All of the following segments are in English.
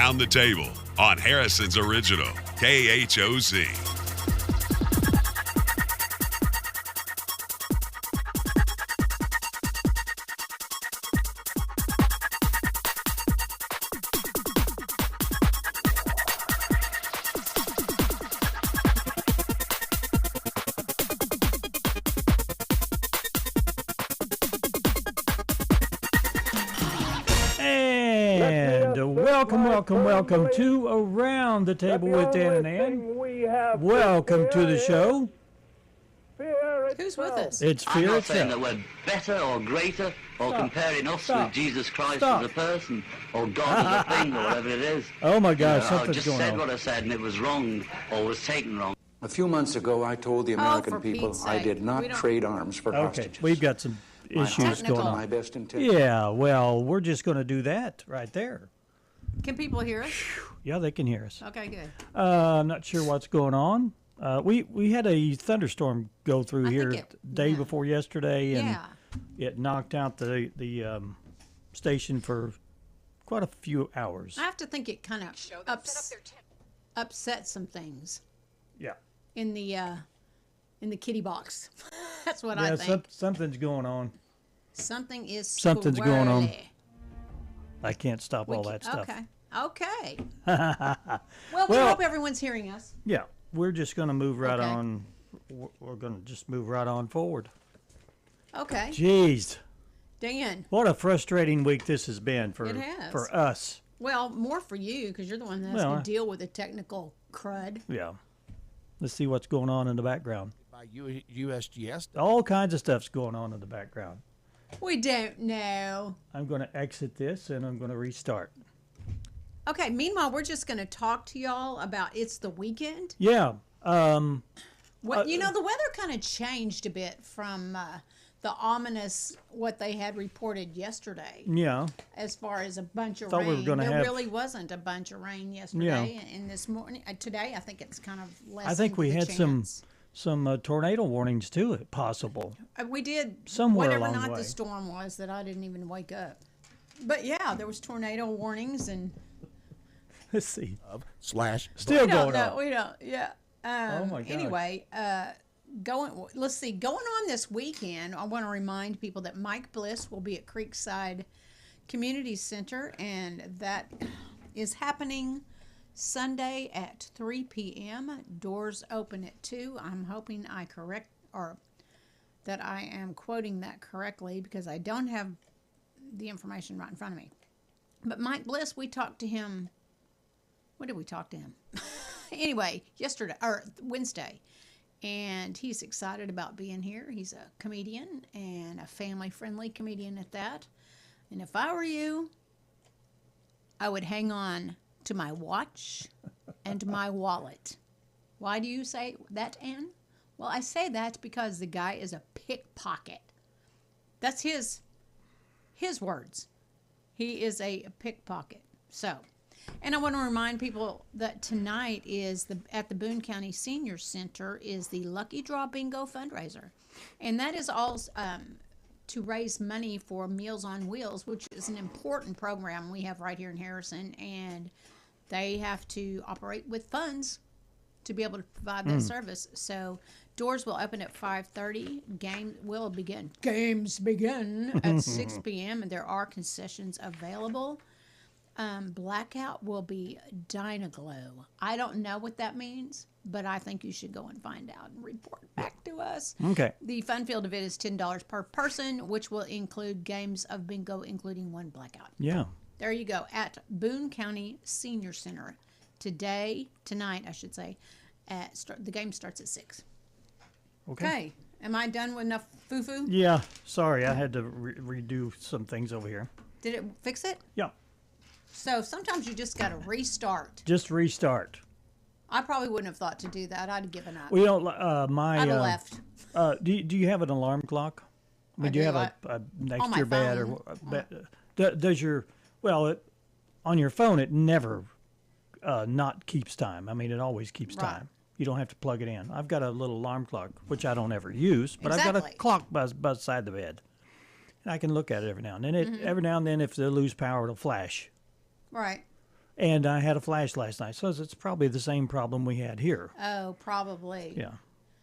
Around the Table on Harrison's Original, KHOZ. Welcome to Around the Table with Dan and Ann. Welcome to the show. Who's with us? It's Fear I'm not itself. saying that we're better or greater or comparing us with Jesus Christ as a person or God as a thing or whatever it is. Oh my gosh, I something's just going said on. what I said and it was wrong or was taken wrong. A few months ago, I told the American for people Pete's I sake. did not trade arms for Okay, hostages. we've got some issues Technical. going My on. best intention. Yeah, well, we're just going to do that right there. Can people hear us? Yeah, they can hear us. Okay, good. I'm not sure what's going on. We had a thunderstorm go through I here think it- day yeah. before yesterday, and Yeah. it knocked out the station for quite a few hours. I have to think it kind of upset some things Yeah. in the kitty box. That's what Yeah, I think. something's going on. Something is Something's going on. squirrely. I can't stop all that stuff. Okay. Well, we hope everyone's hearing us. Yeah, we're just going to move right Okay. on. We're going to just move right on forward. Okay. Jeez, Dan. what a frustrating week this has been for It has. us. Well, more for you because you're the one that has Well, to deal with the technical crud. Yeah. Let's see what's going on in the background. By USGS. All kinds of stuff's going on in the background. We don't know. I'm going to exit this and I'm going to restart. Okay. Meanwhile, we're just going to talk to y'all about it's the weekend. Yeah. What the weather kind of changed a bit from the ominous what they had reported yesterday. Yeah. As far as a bunch of Thought we rain, were gonna there have- really wasn't a bunch of rain yesterday. And this morning, today, I think it's kind of less. I think we the had chance. some tornado warnings too, if possible. We did somewhere whatever along the night way. the storm was that I didn't even wake up. But yeah, there was tornado warnings and Let's see. Slash. Still we don't going know. on. We don't. Yeah. Oh my gosh. Anyway, let's see. Going on this weekend, I want to remind people that Mike Bliss will be at Creekside Community Center, and that is happening Sunday at 3 p.m. Doors open at 2. I'm hoping that I am quoting that correctly because I don't have the information right in front of me. But Mike Bliss, we talked to him. When did we talk to him? Anyway, Wednesday. And he's excited about being here. He's a comedian and a family-friendly comedian at that. And if I were you, I would hang on to my watch and my wallet. Why do you say that, Ann? Well, I say that because the guy is a pickpocket. That's his words. He is a pickpocket. So, and I want to remind people that tonight is at the Boone County Senior Center is the Lucky Draw Bingo fundraiser. And that is all to raise money for Meals on Wheels, which is an important program we have right here in Harrison. And they have to operate with funds to be able to provide that service. So doors will open at 5:30. Games begin at 6 p.m. and there are concessions available. Blackout will be Dynaglow. I don't know what that means, but I think you should go and find out and report back to us. Okay. The fun field event is $10 per person, which will include games of bingo, including one blackout. Yeah. There you go, at Boone County Senior Center. Tonight, I should say, the game starts at 6. Okay. Am I done with enough foo-foo? Yeah. Sorry, I had to redo some things over here. Did it fix it? Yeah. So sometimes you just got to restart. Just restart. I probably wouldn't have thought to do that. I'd have given up. We don't. I'd have left. Do you have an alarm clock? I mean, I do you do. have a next on to my your bed phone. does your on your phone it never not keeps time. I mean, it always keeps Right. time. You don't have to plug it in. I've got a little alarm clock which I don't ever use, but I've got a Exactly. clock beside the bed, and I can look at it every now and then. Every now and then, if they lose power, it'll flash. Right. And I had a flash last night, so it's probably the same problem we had here. Oh, probably. Yeah.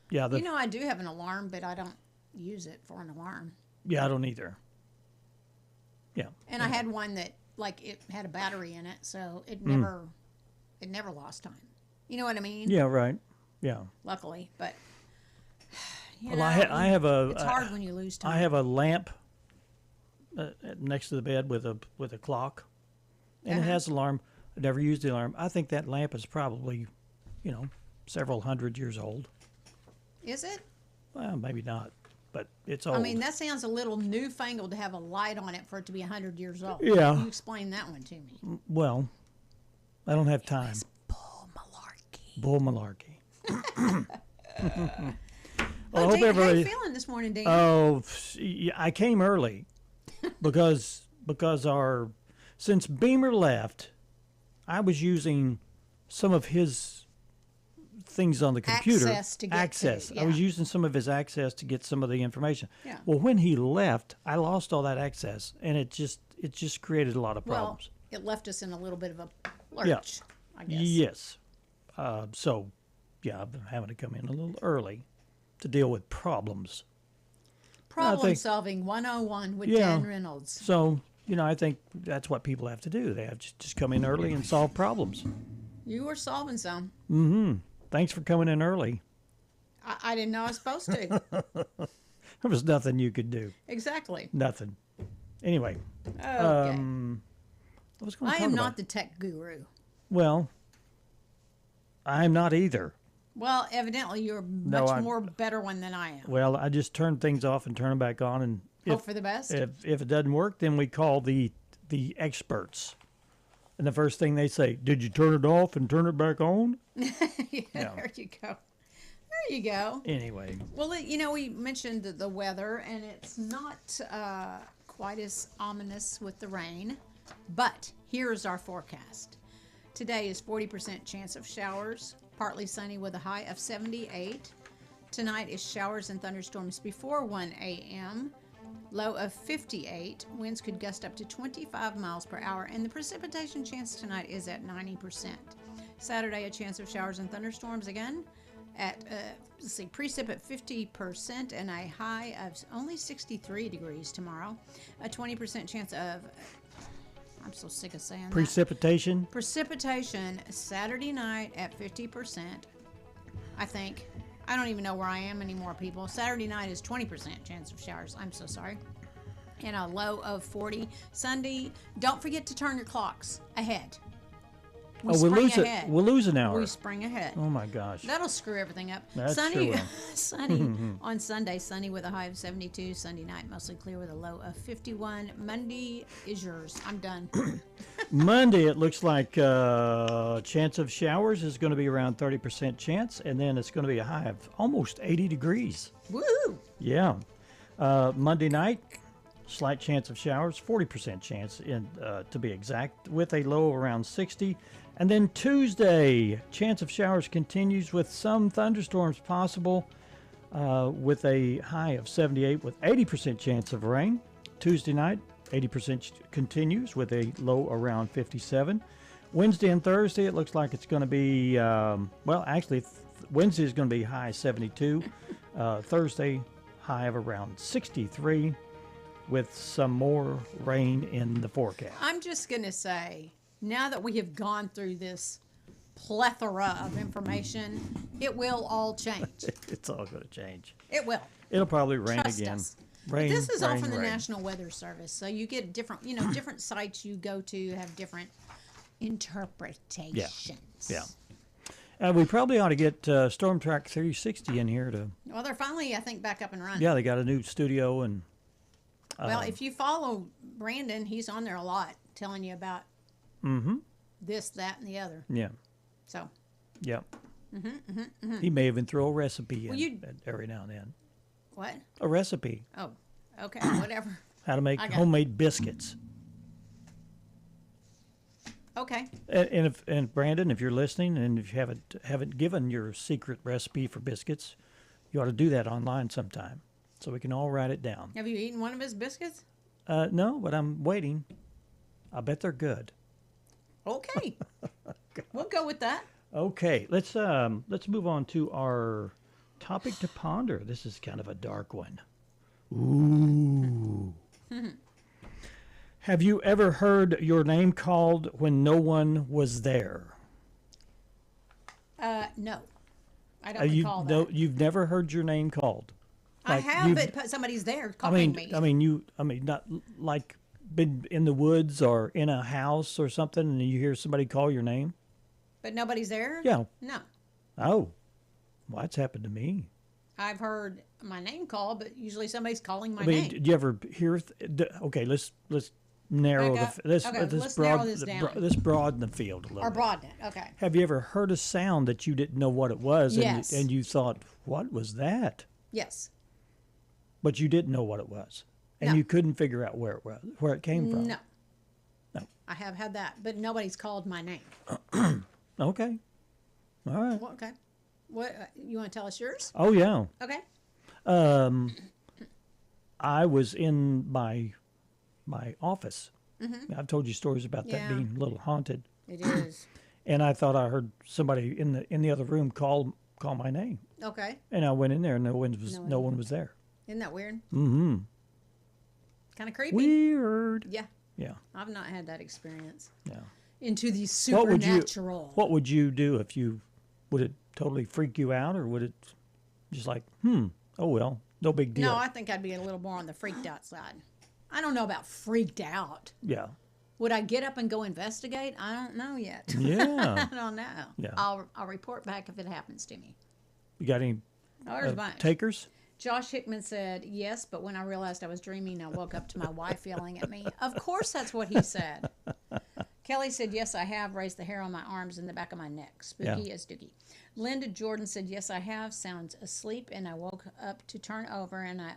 Yeah, I do have an alarm, but I don't use it for an alarm. yeah, I don't either. Yeah. And I had one that, like, it had a battery in it, so it never lost time. You know what I mean? Yeah, right. Yeah. Luckily, but Well, I have a. It's hard when you lose time. I have a lamp next to the bed with a clock, and it has an alarm. I never used the alarm. I think that lamp is probably, several hundred years old. Is it? Well, maybe not, but it's old. I mean, that sounds a little newfangled to have a light on it for it to be 100 years old. Yeah. You explain that one to me. Well, I don't have time. It's bull malarkey. Bull malarkey. Well, I Oh, hope Dan, how everybody. you feeling this morning, Dan? Oh, yeah, I came early because since Beamer left, I was using some of his things on the computer. Access to get to, I was yeah. using some of his access to get some of the information. Yeah. Well, when he left, I lost all that access, and it just created a lot of problems. Well, it left us in a little bit of a lurch, I guess. Yes. So, yeah, I've been having to come in a little early to deal with problems. Problem solving 101 with Yeah. Dan Reynolds. So, I think that's what people have to do. They have to just come in early and solve problems. You were solving some. Thanks for coming in early. I didn't know I was supposed to. There was nothing you could do. Exactly. Nothing. Anyway, Okay. I was going I to talk am about. not the tech guru. Well, I'm not either. Well, evidently you're No, much more better one than I am. Well, I just turn things off and turn them back on, and Hope for the best. if it doesn't work, then we call the experts. And the first thing they say, "Did you turn it off and turn it back on?" Yeah, there you go. There you go. Anyway, Well, we mentioned the weather, and it's not quite as ominous with the rain, but here's our forecast. Today is 40% chance of showers, partly sunny with a high of 78. Tonight is showers and thunderstorms before 1 a.m., low of 58. Winds could gust up to 25 miles per hour, and the precipitation chance tonight is at 90%. Saturday, a chance of showers and thunderstorms again at, precip at 50% and a high of only 63 degrees tomorrow. A 20% chance of, I'm so sick of saying that. precipitation. Precipitation Saturday night at 50%. I think. I don't even know where I am anymore, people. Saturday night is 20% chance of showers. I'm so sorry. And a low of 40. Sunday, don't forget to turn your clocks ahead. We We'll spring lose ahead. it. We'll lose an hour. We spring ahead. Oh my gosh. That'll screw everything up. That Sunny, sure will. sunny on Sunday, sunny with a high of 72. Sunday night, mostly clear with a low of 51. Monday is yours. I'm done. Monday, it looks like chance of showers is going to be around 30% chance, and then it's going to be a high of almost 80 degrees. Woo! Yeah. Monday night, slight chance of showers, 40% chance to be exact, with a low around 60. And then Tuesday, chance of showers continues with some thunderstorms possible, with a high of 78 with 80% chance of rain. Tuesday night, 80% continues with a low around 57. Wednesday and Thursday, it looks like it's going to be, Wednesday is going to be high 72. Thursday, high of around 63 with some more rain in the forecast. I'm just going to say, now that we have gone through this plethora of information, it will all change. It's all going to change. It will. It'll probably rain Trust again. us. Rain, This is all rain, from the rain. National Weather Service, so you get different, different sites you go to have different interpretations. Yeah. We probably ought to get Storm Track 360 in here to. Well, they're finally, I think, back up and running. Yeah, they got a new studio and. Well, if you follow Brandon, he's on there a lot, telling you about this, that, and the other. Yeah. So, Yeah. He may even throw a recipe Well, in every now and then. what? A recipe. Oh, okay, whatever. How to make I got it. homemade biscuits. Okay. And Brandon, if you're listening and if you haven't given your secret recipe for biscuits, you ought to do that online sometime, so we can all write it down. Have you eaten one of his biscuits? No, but I'm waiting. I bet they're good. Okay. We'll go with that. Okay, let's move on to our topic to ponder. This is kind of a dark one. Ooh. Have you ever heard your name called when no one was there? No. I don't recall that. No, you've never heard your name called. I Like, have, but somebody's there I calling mean, me. I mean, not like been in the woods or in a house or something, and you hear somebody call your name. But nobody's there? Yeah. No. Oh, well, that's happened to me. I've heard my name called, but usually somebody's calling my I mean, name. did you ever hear? Okay, let's narrow Back up. let's Okay, let's let's narrow this broaden down. let's broaden the field a little. Or bit. broaden it. Okay. Have you ever heard a sound that you didn't know what it was, Yes. and you thought, "What was that?" Yes. But you didn't know what it was, and No. you couldn't figure out where it came from. No. No. I have had that, but nobody's called my name. Okay. All right. Well, okay. What you want to tell us yours? Oh yeah. Okay. I was in my office. I've told you stories about that Mm-hmm. Yeah. being a little haunted, It is. and I thought I heard somebody in the other room call my name, Okay. and I went in there, and no one was there. Isn't that weird? Mm-hmm. Kind of creepy. Weird. Yeah. Yeah. I've not had that experience. Yeah. Into the What would you supernatural. What would you do if would it totally freak you out, or would it just like, oh well, no big deal? No, I think I'd be a little more on the freaked out side. I don't know about freaked out. Yeah. Would I get up and go investigate? I don't know yet. Yeah. I don't know. Yeah. I'll report back if it happens to me. You got any Oh, there's a bunch. takers? Josh Hickman said, yes, but when I realized I was dreaming, I woke up to my wife yelling at me. Of course, that's what he said. Kelly said, yes, I have raised the hair on my arms and the back of my neck. Spooky Yeah. as Dookie. Linda Jordan said, yes, I have. Sounds asleep, and I woke up to turn over, and I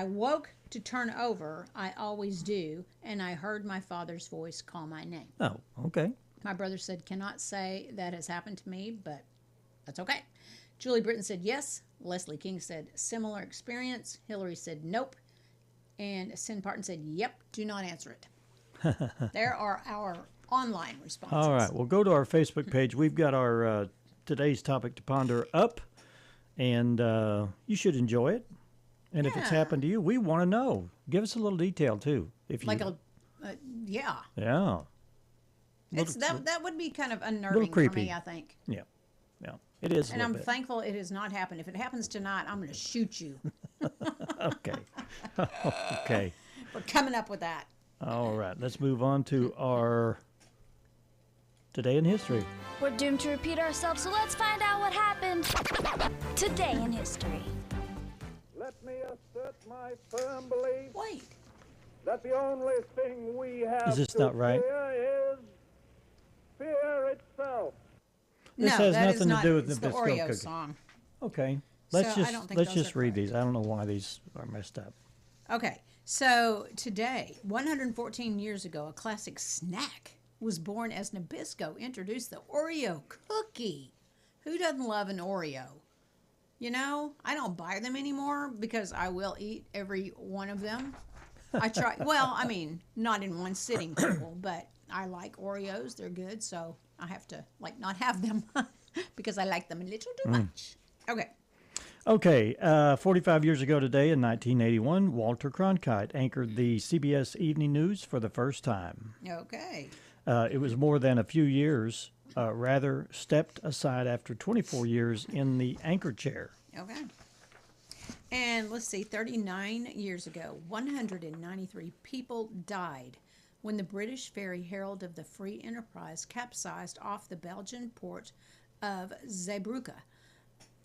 woke to turn over. I always do, and I heard my father's voice call my name. Oh, okay. My brother said, cannot say that has happened to me, but that's okay. Julie Britton said yes. Leslie King said similar experience. Hillary said nope. And Sin Parton said, yep, do not answer it. There are our online responses. All right. Well, go to our Facebook page. We've got our today's topic to ponder up, and you should enjoy it. And if it's Yeah. happened to you, we want to know. Give us a little detail too. If you, Like yeah. yeah, It's that would be kind of unnerving for creepy. me, I think. yeah, it is. And a I'm little bit. thankful it has not happened. If it happens tonight, I'm going to shoot you Okay, okay. for coming up with that. All right. Let's move on to our today in history. We're doomed to repeat ourselves, so let's find out what happened today in history. Let me assert my firm belief Wait. that the only thing we have Is this to not right? fear is fear itself. This no, has that is nothing to not, do with it's the the biscuit Oreo cookie. song. Okay. So Let's I just don't think let's those just are read correct. these. I don't know why these are messed up. Okay, so today, 114 years ago, a classic snack was born as Nabisco introduced the Oreo cookie. Who doesn't love an Oreo? You know, I don't buy them anymore because I will eat every one of them. I try, well, I mean, not in one sitting, people, but I like Oreos. They're good, so I have to, like, not have them because I like them a little too much. Okay. Okay, 45 years ago today in 1981, Walter Cronkite anchored the CBS Evening News for the first time. Okay. It was more than a few years, rather stepped aside after 24 years in the anchor chair. Okay. And let's see, 39 years ago, 193 people died when the British ferry Herald of the Free Enterprise capsized off the Belgian port of Zeebrugge.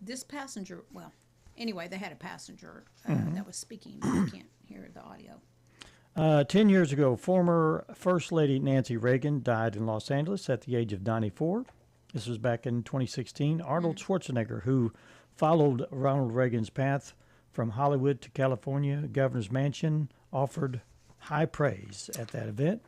This passenger, well, anyway, they had a passenger that was speaking, but you can't hear the audio. 10 years ago, former First Lady Nancy Reagan died in Los Angeles at the age of 94. This was back in 2016. Arnold Schwarzenegger, who followed Ronald Reagan's path from Hollywood to California governor's mansion, offered high praise at that event.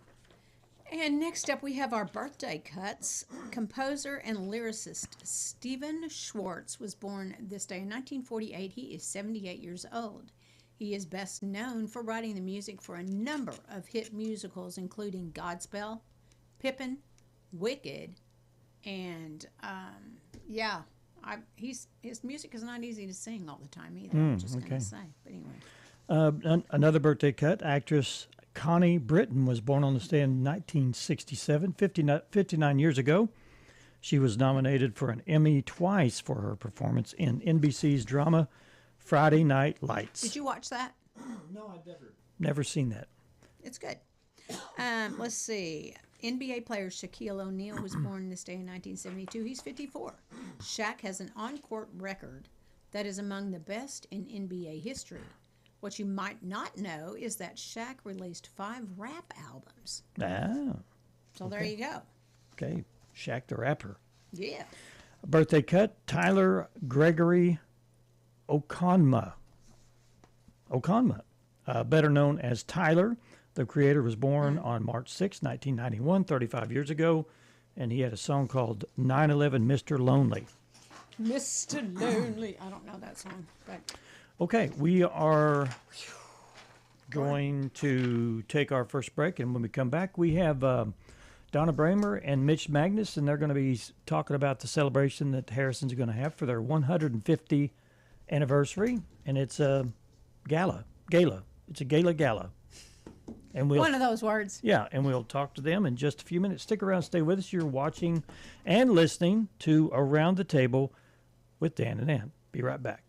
And next up, we have our birthday cuts. Composer and lyricist Stephen Schwartz was born this day in 1948. He is 78 years old. He is best known for writing the music for a number of hit musicals, including Godspell, Pippin, Wicked, and his music is not easy to sing all the time either. I'm just going to say. But anyway. Another birthday cut, actress Connie Britton was born on this day in 1967, 59 years ago. She was nominated for an Emmy twice for her performance in NBC's drama Friday Night Lights. Did you watch that? No, I've never seen that. It's good. Let's see. NBA player Shaquille O'Neal was born this day in 1972. He's 54. Shaq has an on-court record that is among the best in NBA history. What you might not know is that Shaq released 5 rap albums. Ah. So there you go. Okay. Shaq the Rapper. Yeah. Birthday cut, Tyler Gregory Okonma. Better known as Tyler. The creator was born on March 6, 1991, 35 years ago, and he had a song called 9/11 Mr. Lonely. Mr. Lonely. I don't know that song, but... Okay, we are going to take our first break, and when we come back, we have Donna Braymer and Mitch Magness, and they're going to be talking about the celebration that Harrison's going to have for their 150th anniversary, and it's a gala. It's a gala. And one of those words. Yeah, and we'll talk to them in just a few minutes. Stick around, stay with us. You're watching and listening to Around the Table with Dan and Ann. Be right back.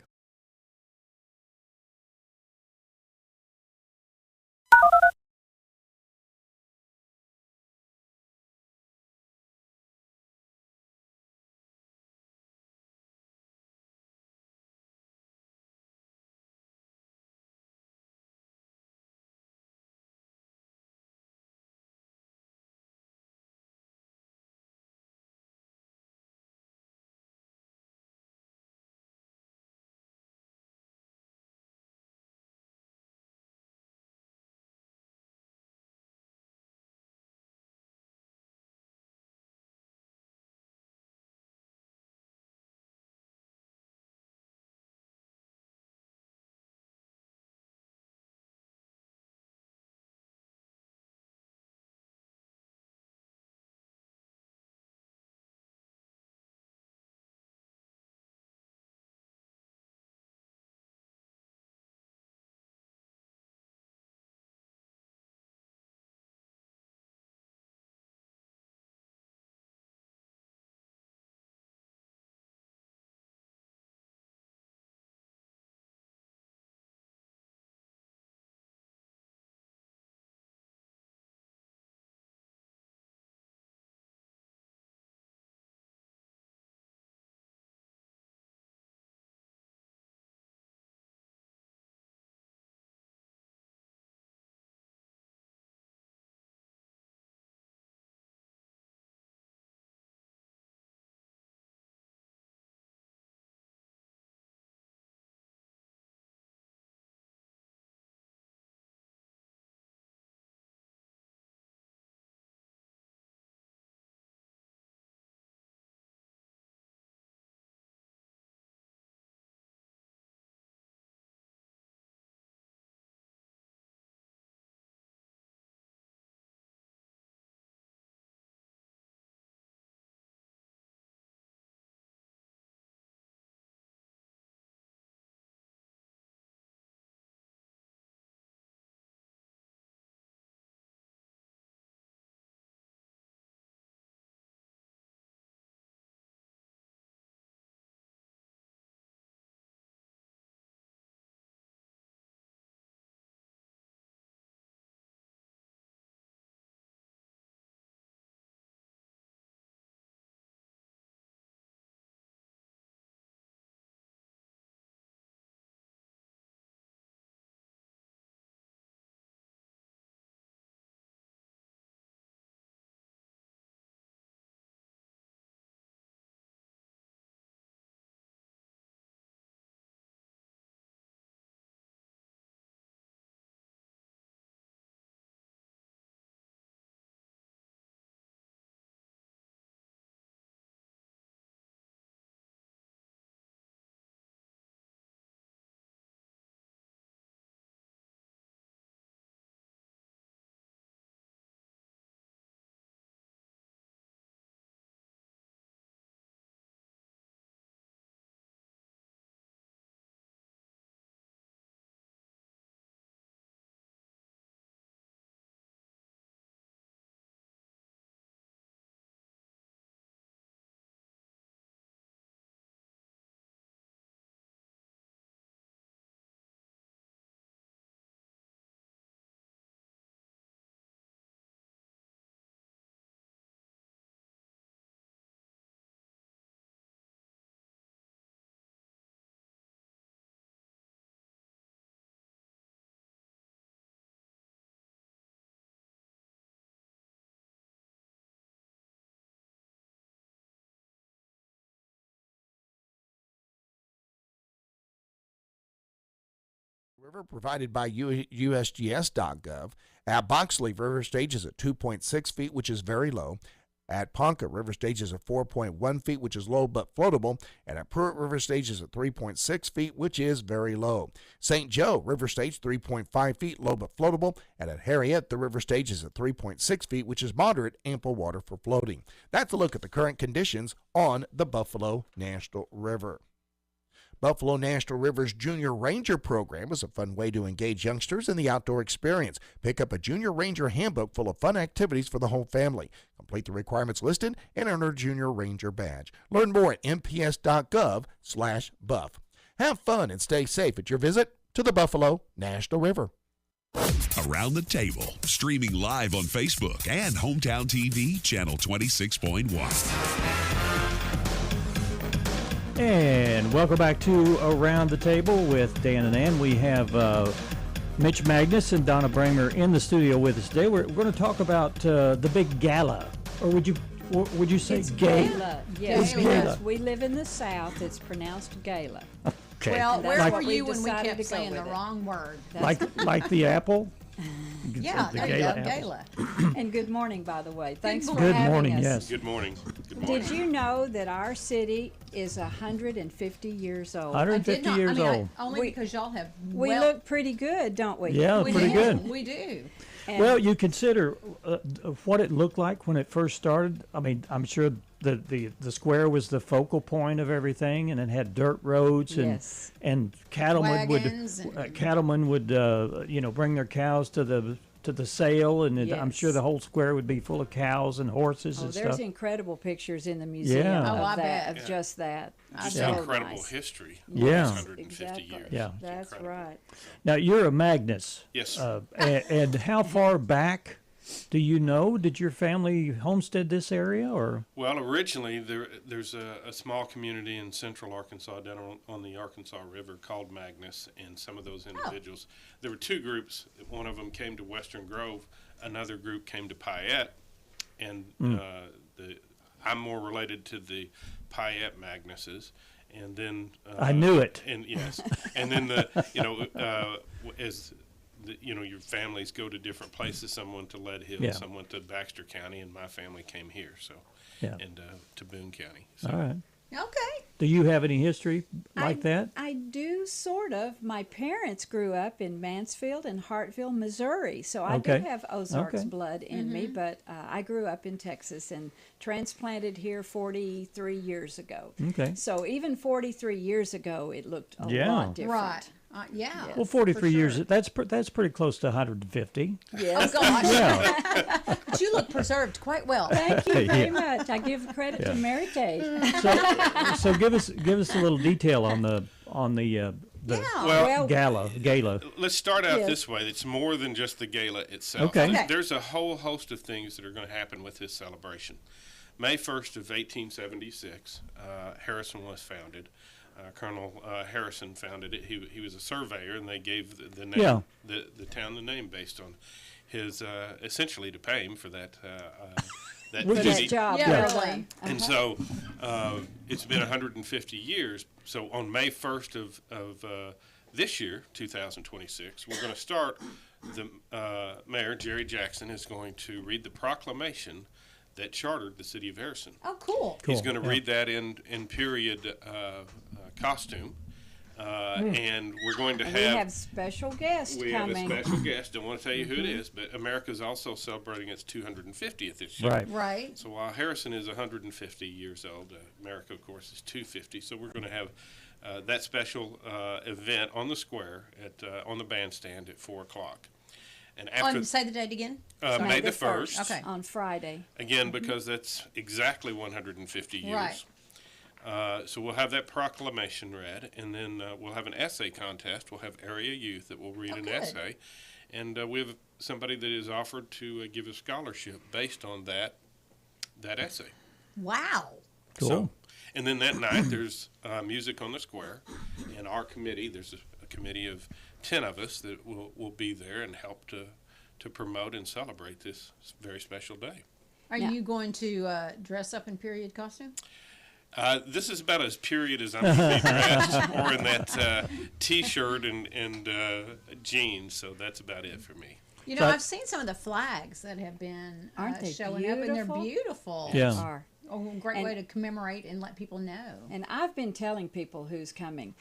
River provided by USGS.gov. At Boxley, river stage is at 2.6 feet, which is very low. At Ponca, river stage is at 4.1 feet, which is low but floatable. And at Pruitt, river stage is at 3.6 feet, which is very low. St. Joe, river stage 3.5 feet, low but floatable. And at Harriet, the river stage is at 3.6 feet, which is moderate, ample water for floating. That's a look at the current conditions on the Buffalo National River. Buffalo National River's Junior Ranger program is a fun way to engage youngsters in the outdoor experience. Pick up a Junior Ranger handbook full of fun activities for the whole family. Complete the requirements listed and earn a Junior Ranger badge. Learn more at mps.gov/buff. Have fun and stay safe at your visit to the Buffalo National River. Around the Table, streaming live on Facebook and Hometown TV, channel 26.1. And welcome back to Around the Table with Dan and Ann. We have Mitch Magness and Donna Braymer in the studio with us today. We're going to talk about the big gala, or would you say it's gala? Yes, It's gala. we live in the South. It's pronounced gala. Okay. Well, where Like- were you when we decided kept to go saying the with it. wrong word? like the apple? Yeah, The there you go, apple. gala. And good morning, by the way. Thanks for Good having morning, us. yes. Good morning. Good morning. Did you know that our city is 150 years old? 150 years old. Only We- because y'all have We look pretty good, don't we? Yeah, we pretty do. good. We do. And Well, you consider what it looked like when it first started. I mean, I'm sure the square was the focal point of everything, and it had dirt roads, and Yes. and cattlemen Wagons would and- bring their cows to the sale, and I'm Yes. sure the whole square would be full of cows and horses oh, and there's stuff. incredible pictures in the museum Yeah. of Oh, I that, bet. of just that. Just So incredible nice. history. Yeah. 150 Exactly. years. Yeah. It's That's incredible. right. Now you're a Magness. Yes. And how far back do you know? Did your family homestead this area, or? Well, originally there's a small community in central Arkansas down on the Arkansas River called Magness, and some of those individuals, there were two groups. One of them came to Western Grove, another group came to Payette, and I'm more related to the Payette Magnesses, and then I knew it. And yes, and then as your families go to different places. Some went to Lead Hill, Yeah. some went to Baxter County, and my family came here. So, Yeah. and to Boone County. So. All right. Okay. Do you have any history like that? I do, sort of. My parents grew up in Mansfield and Hartville, Missouri, so I Okay. do have Ozarks Okay. blood in me, but I grew up in Texas and transplanted here 43 years ago. Okay. So even 43 years ago, it looked a Yeah. lot different. Right. Yeah. Well, 43 for years, sure. that's pretty close to 150. Yes. Oh, gosh. Yeah. But you look preserved quite well. Thank you Yeah. very much. I give credit Yeah. to Mary Kay. So give us a little detail on the Yeah. Well, gala. let's start out Yes. this way. It's more than just the gala itself. Okay. Okay. There's a whole host of things that are going to happen with this celebration. May 1st of 1876, Harrison was founded. Colonel Harrison founded it. He was a surveyor, and they gave the name, Yeah. the town the name based on his essentially to pay him for that that Which For is- duty. that job. Yeah, well really. done. And so it's been 150 years. So on May 1st of this year, 2026, we're going to start. The mayor, Jerry Jackson, is going to read the proclamation that chartered the city of Harrison. Oh, cool. He's going to yeah. read that in period costume. And we're going to And we have special guests we have a coming. special guest. Don't want to tell you who it is, but America's also celebrating its 250th this year. Right. Right. So while Harrison is 150 years old, America, of course, is 250. So we're going to have that special event on the square on the bandstand at 4 o'clock. And after Say the date again. May the 1st, Okay. On Friday. again, because that's exactly 150 years. Right. So we'll have that proclamation read, and then we'll have an essay contest. We'll have area youth that will read an good. essay, and we have somebody that is offered to give a scholarship based on that essay. Wow. Cool. So, and then that night there's music on the square, and our committee. There's a committee of 10 of us that will be there and help to promote and celebrate this very special day. Are Yeah. you going to dress up in period costume? This is about as period as I'm going to be dressed, or in that T-shirt and jeans. So that's about it for me. You know, I've seen some of the flags that have been Aren't they showing up, and they're beautiful. Yeah. Are. A great way to commemorate and let people know. And I've been telling people who's coming.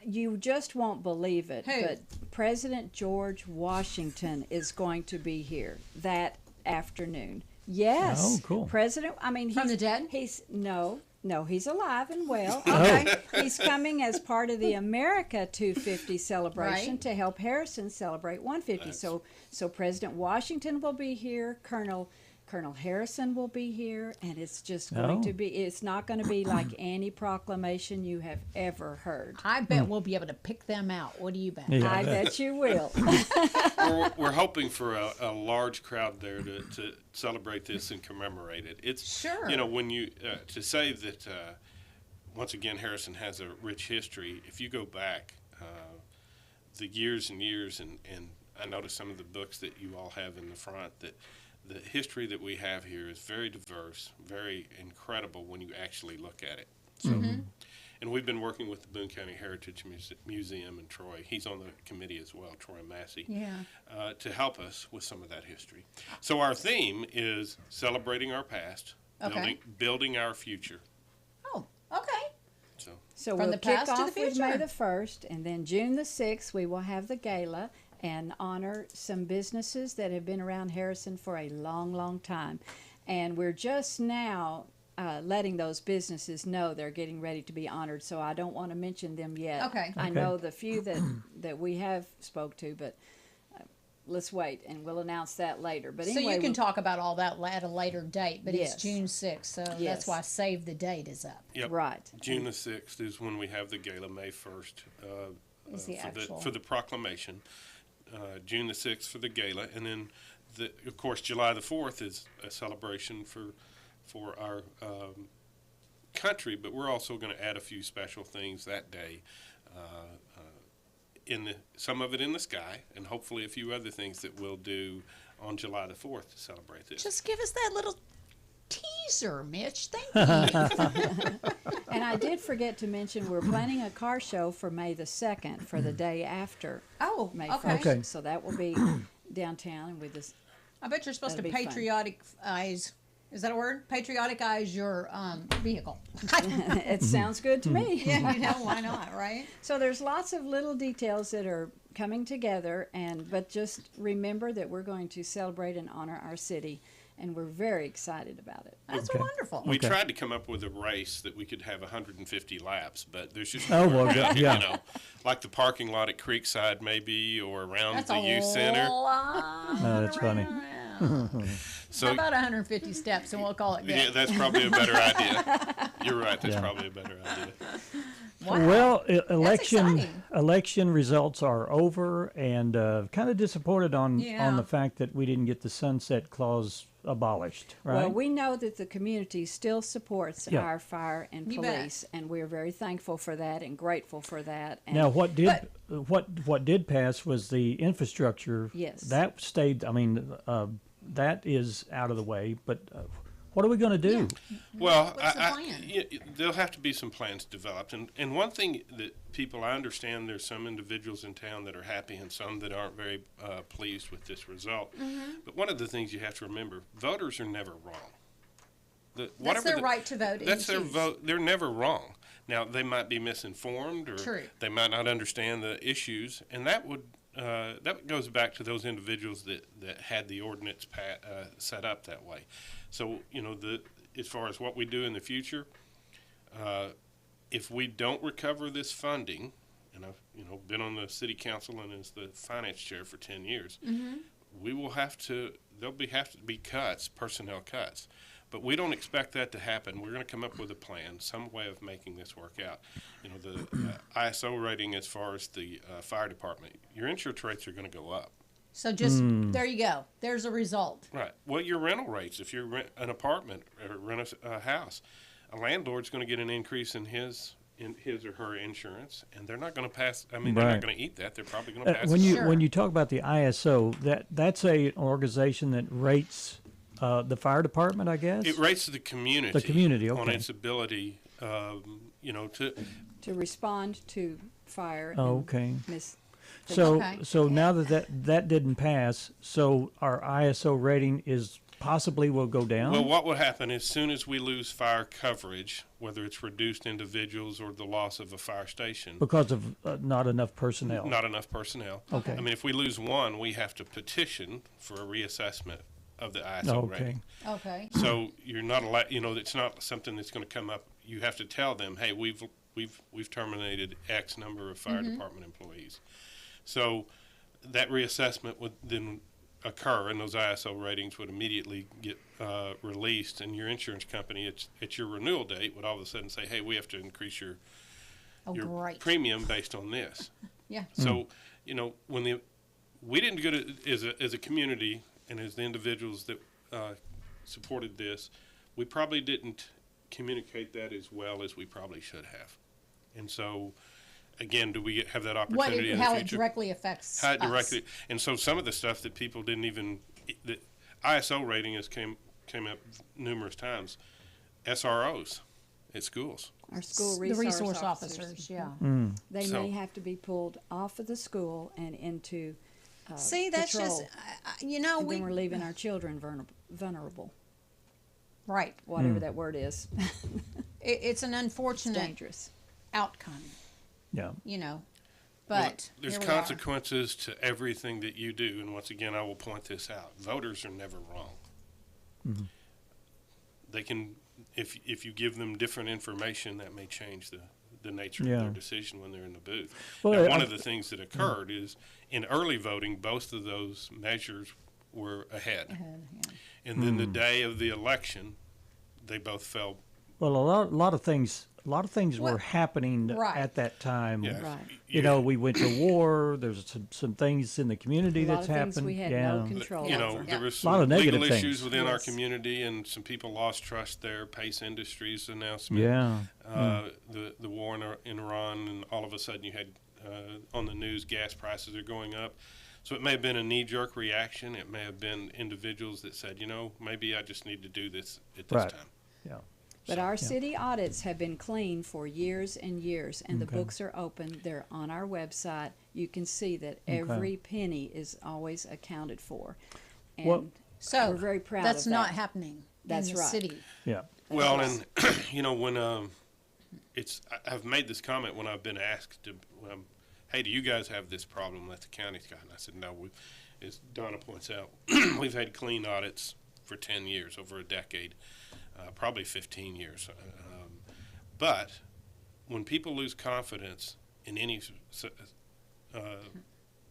You just won't believe it, Who? but President George Washington is going to be here that afternoon. Yes. Oh, cool. President, I mean, From the dead? He's no, he's alive and well. Okay. He's coming as part of the America 250 celebration Right. to help Harrison celebrate 150. So President Washington will be here, Colonel Harrison will be here, and it's just going to be, it's not going to be like any proclamation you have ever heard. I bet we'll be able to pick them out. What do you bet? Yeah. I bet you will. We're hoping for a large crowd there to celebrate this and commemorate it. It's Sure. You know, when you to say that once again Harrison has a rich history. If you go back the years and years, and I noticed some of the books that you all have in the front, that the history that we have here is very diverse, very incredible when you actually look at it. So, and we've been working with the Boone County Heritage Museum in Troy. He's on the committee as well, Troy Massey, to help us with some of that history. So our theme is celebrating our past, building our future. Oh, okay. So From we'll the kick past to off the with May future. the 1st, and then June the 6th, we will have the gala and honor some businesses that have been around Harrison for a long, long time. And we're just now letting those businesses know they're getting ready to be honored, so I don't want to mention them yet. Okay. I know the few that we have spoke to, but let's wait, and we'll announce that later. But So anyway, you can talk about all that at a later date, but Yes. it's June 6th, so Yes. that's why Save the Date is up. Yep. Right. June the 6th is when we have the gala. May 1st Is the actual. for the proclamation. June the 6th for the gala, and then of course July the 4th is a celebration for our country, but we're also going to add a few special things that day. Some of it in the sky, and hopefully a few other things that we'll do on July the 4th to celebrate this. Just give us that little teaser, Mitch. Thank you. And I did forget to mention we're planning a car show for May the 2nd for the day after Oh, May okay. 1st. Okay. So that will be downtown, and with this. I bet you're supposed to That'll be fun. patriotic-ize. Is that a word? Patriotic-ize your vehicle. It sounds good to me. Yeah, you know, why not, right? So there's lots of little details that are coming together, but just remember that we're going to celebrate and honor our city, and we're very excited about it. That's Okay. wonderful. We tried to come up with a race that we could have 150 laps, but there's just Oh, no well, way, yeah. you know, like the parking lot at Creekside maybe, or around That's the a youth center. lot. That's funny. So How about 150 steps, and we'll call it good. yeah, that's probably a better idea. You're right. That's Yeah. probably a better idea. Wow. Well, exciting. election results are over, and kind of disappointed on Yeah. the fact that we didn't get the sunset clause abolished. Right? Well, we know that the community still supports Yeah. our fire and You bet. police, and we're very thankful for that and grateful for that. And Now, what did pass was the infrastructure. Yes. That stayed. I mean, that is out of the way. But what are we going to do? Well, What's the plan? there'll have to be some plans developed. And one thing that I understand, there's some individuals in town that are happy and some that aren't very pleased with this result. But one of the things you have to remember, voters are never wrong. That's their right to vote. and That's to their choose. vote. They're never wrong. Now, they might be misinformed, or True. they might not understand the issues, and that goes back to those individuals that had the ordinance set up that way. So, you know, as far as what we do in the future, if we don't recover this funding, and I've been on the city council and as the finance chair for 10 years, we will have to. There'll have to be cuts, personnel cuts. But we don't expect that to happen. We're going to come up with a plan, some way of making this work out. You know, the ISO rating as far as the fire department, your insurance rates are going to go up. So just, there you go. There's a result. Right. Well, your rental rates, if you rent an apartment or rent a house, a landlord's going to get an increase in his or her insurance, and they're not going to pass. I mean, they're Right. not going to eat that. They're probably going to pass when it. you Sure. when you talk about the ISO, that's an organization that rates the fire department, I guess. It rates the community. The community, on okay. its ability To respond to fire. Oh, and okay. Miss. So Okay. so now that didn't pass, so our ISO rating is possibly will go down. Well, what would happen as soon as we lose fire coverage, whether it's reduced individuals or the loss of a fire station? Because of not enough personnel. Not enough personnel. Okay. I mean, if we lose one, we have to petition for a reassessment of the ISO Okay. rating. Okay. So you're not allowed. It's not something that's going to come up. You have to tell them, hey, we've terminated X number of fire department employees. So that reassessment would then occur, and those ISO ratings would immediately get released. And your insurance company, at your renewal date, would all of a sudden say, hey, we have to increase your Great. premium based on this. Yeah. So, when we didn't go to as a community and as the individuals that supported this, we probably didn't communicate that as well as we probably should have. And so, again, do we have that opportunity in the How future? it directly affects How it us. directly, and so some of the stuff that people didn't even, the ISO rating has came up numerous times. SROs at schools. Our school The resource, resource officers, yeah. They So- may have to be pulled off of the school and into See, that's patrol. just, And then we're leaving our children vulnerable, right. whatever that word is. It's an It's unfortunate dangerous. outcome, Yeah. But There's here we are. consequences to everything that you do, and once again, I will point this out: voters are never wrong. They can, if you give them different information, that may change the nature of Yeah. their decision when they're in the booth. Well, Now, one I- of the things that occurred is in early voting, both of those measures were ahead, and then the day of the election, they both fell. Well, a lot of things were happening Right. at that time. Yeah, Right. You know, we went to war. There's some things in the community A lot that's of things happened. we had yeah. no control You know, over. there was A lot some of legal negative issues things. within our Yes. community, and some people lost trust there. Pace Industries announcement, Yeah. the war in Iran, and all of a sudden you had on the news gas prices are going up. So it may have been a knee-jerk reaction. It may have been individuals that said, maybe I just need to do this at this Right. time. Yeah. But our city audits have been clean for years and years, and the books are open. They're on our website. You can see that every penny is always accounted for. And Well- So we're very proud that's of that. not happening That's in the right. city. Yeah. Well, and when I've made this comment when I've been asked to, hey, do you guys have this problem that the county's got? And I said, no. As Donna points out, we've had clean audits for 10 years, over a decade, probably 15 years. But when people lose confidence in any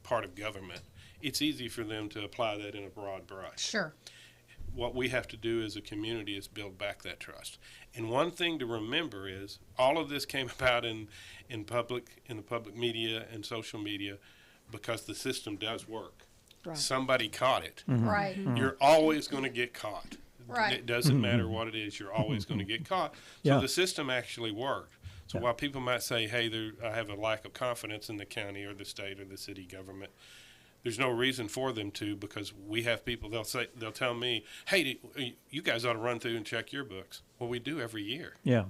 part of government, it's easy for them to apply that in a broad brush. Sure. What we have to do as a community is build back that trust. And one thing to remember is all of this came about in the public media and social media because the system does work. Right. Somebody caught it. Right. You're always going to get caught. Right. It doesn't matter what it is, you're always going to get caught. So Yeah. the system actually worked. So while people might say, hey, I have a lack of confidence in the county or the state or the city government, there's no reason for them to, because we have people, they'll tell me, hey, you guys ought to run through and check your books. Well, we do every year. Yeah.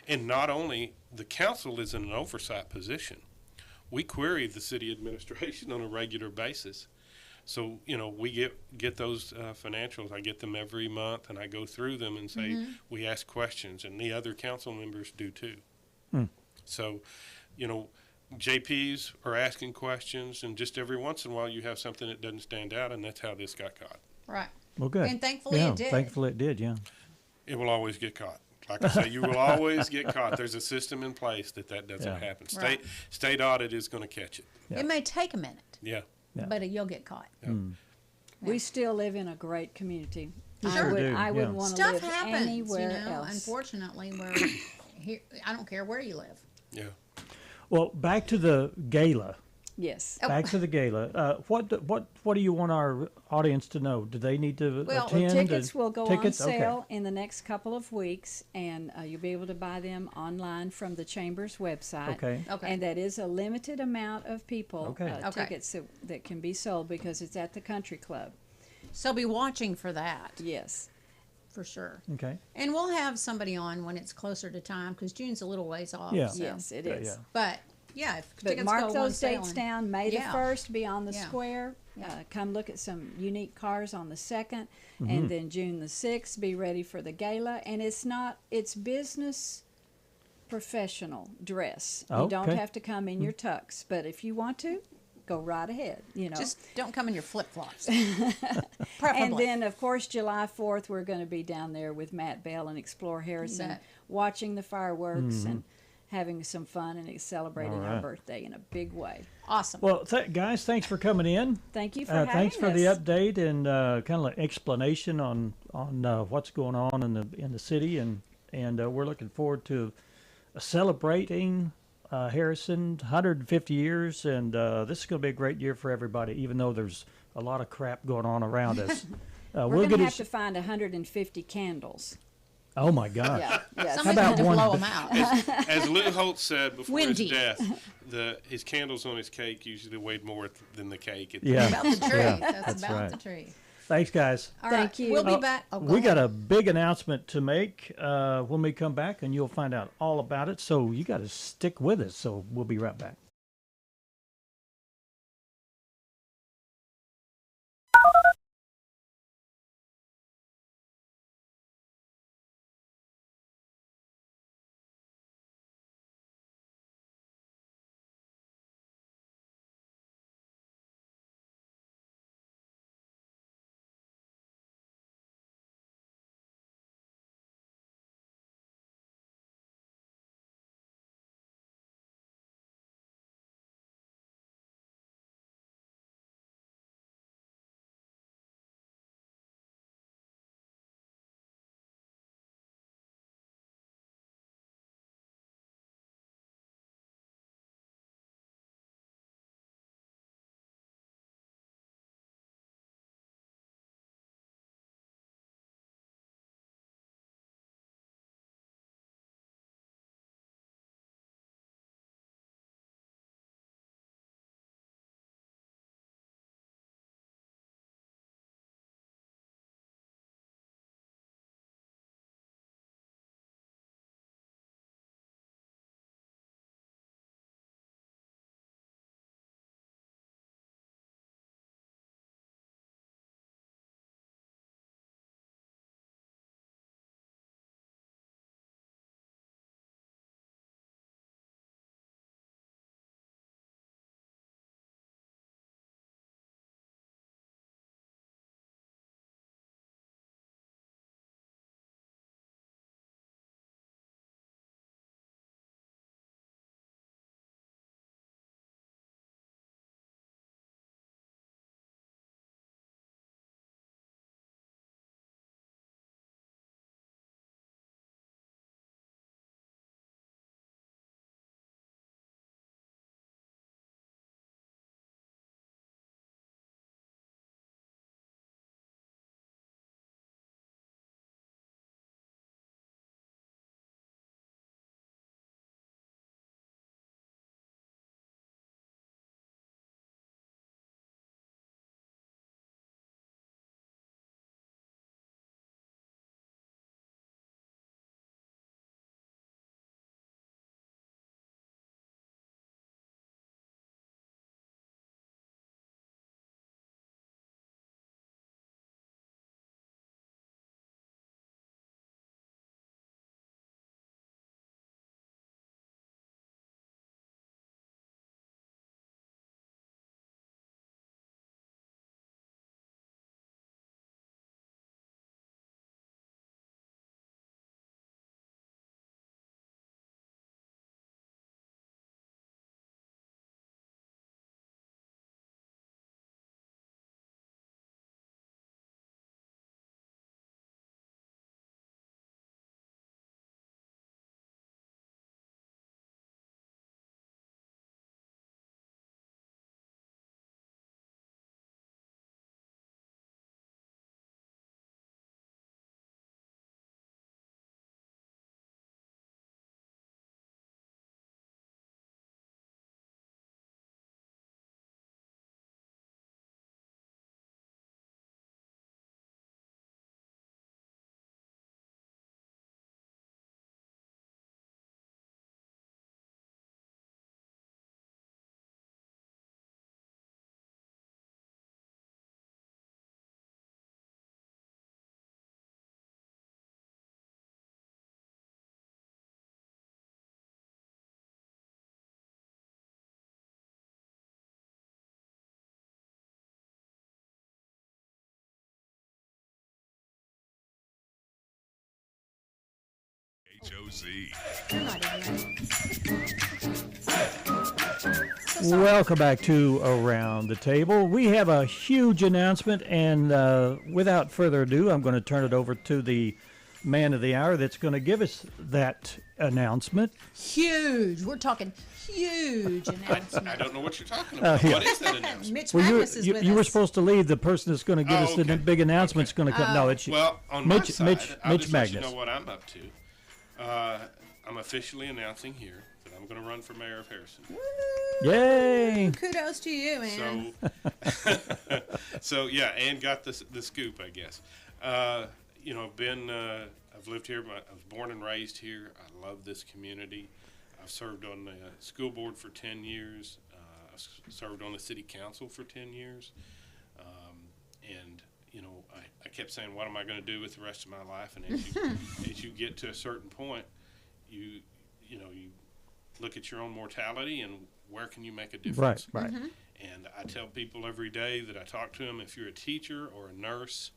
And not only, the council is in an oversight position. We query the city administration on a regular basis. So, we get those financials. I get them every month, and I go through them and say, we ask questions, and the other council members do too. So, JPs are asking questions, and just every once in a while you have something that doesn't stand out, and that's how this got caught. Right. Well, good. And thankfully yeah, it did. Thankfully it did. Yeah. It will always get caught. Like I say, you will always get caught. There's a system in place that doesn't Yeah. happen. Right. State audit is going to catch it. Yeah. It may take a minute, Yeah. Yeah. but you'll get caught. We still live in a great community. sure do, I wouldn't yeah. want to Stuff live happens, anywhere else. unfortunately, where here, I don't care where you live. Yeah. Well, back to the gala. Yes. Back to the gala. What do you want our audience to know? Do they need to Well, attend? Tickets will go Tickets? on Okay. sale in the next couple of weeks, and you'll be able to buy them online from the Chamber's website. Okay. Okay. And that is a limited amount of people, Okay. Okay. tickets that can be sold because it's at the country club. So be watching for that. Yes. for sure. Okay. And we'll have somebody on when it's closer to time because June's a little ways off. Yeah. So. Yes, it is. Yeah. But yeah, if But tickets mark go on those sale dates and- down. May Yeah. the 1st, be on the Yeah. square. Come look at some unique cars on the 2nd. Mm-hmm. And then June the 6th, be ready for the gala. And it's business professional dress. You don't Okay. have to come in your tux. But if you want to, go right ahead. Just don't come in your flip flops. And Preferably. then, of course, July 4th, we're going to be down there with Matt Bell and Explore Harrison, bet. watching the fireworks and having some fun and celebrating All our right. birthday in a big way. Awesome. Well, guys, thanks for coming in. Thank you for having thanks for us. the update and kind of like explanation on what's going on in the city, and we're looking forward to celebrating Harrison 150 years, and this is going to be a great year for everybody, even though there's a lot of crap going on around us. We're we'll going to get have to find 150 candles. Oh my gosh! Yeah, yes. Somebody's about going to one- blow them out. As Lou Holtz said before Windy. his death, his candles on his cake usually weighed more than the cake. Yeah, About the tree. Yeah, That's about right. the tree. Thanks, guys. All Thank right. you. We'll be back. Oh, We ahead. got a big announcement to make when we come back, and you'll find out all about it. So you got to stick with us. So we'll be right back. HOZ. They're not even ready. Welcome back to Around the Table. We have a huge announcement, and without further ado, I'm going to turn it over to the man of the hour that's going to give us that announcement. Huge. We're talking huge announcement. I don't know what you're talking about. Yeah. What is that announcement? Mitch Well, Magness is with you were us. supposed to lead. The person that's going to give us the okay. big announcement's going to come. No, it's Well, on Mitch, my side, Mitch, I'll Mitch just let you Magness. know what I'm up to. I'm officially announcing here that I'm going to run for mayor of Harrison. Yay! Kudos to you, man. So yeah, and got the scoop, I guess. You know, I've lived here. I was born and raised here. I love this community. I've served on the school board for 10 years. I've served on the city council for 10 years. And you know, I kept saying, what am I going to do with the rest of my life? And as you get to a certain point, you look at your own mortality and where can you make a difference. Right. And I tell people every day that I talk to them, if you're a teacher or a nurse,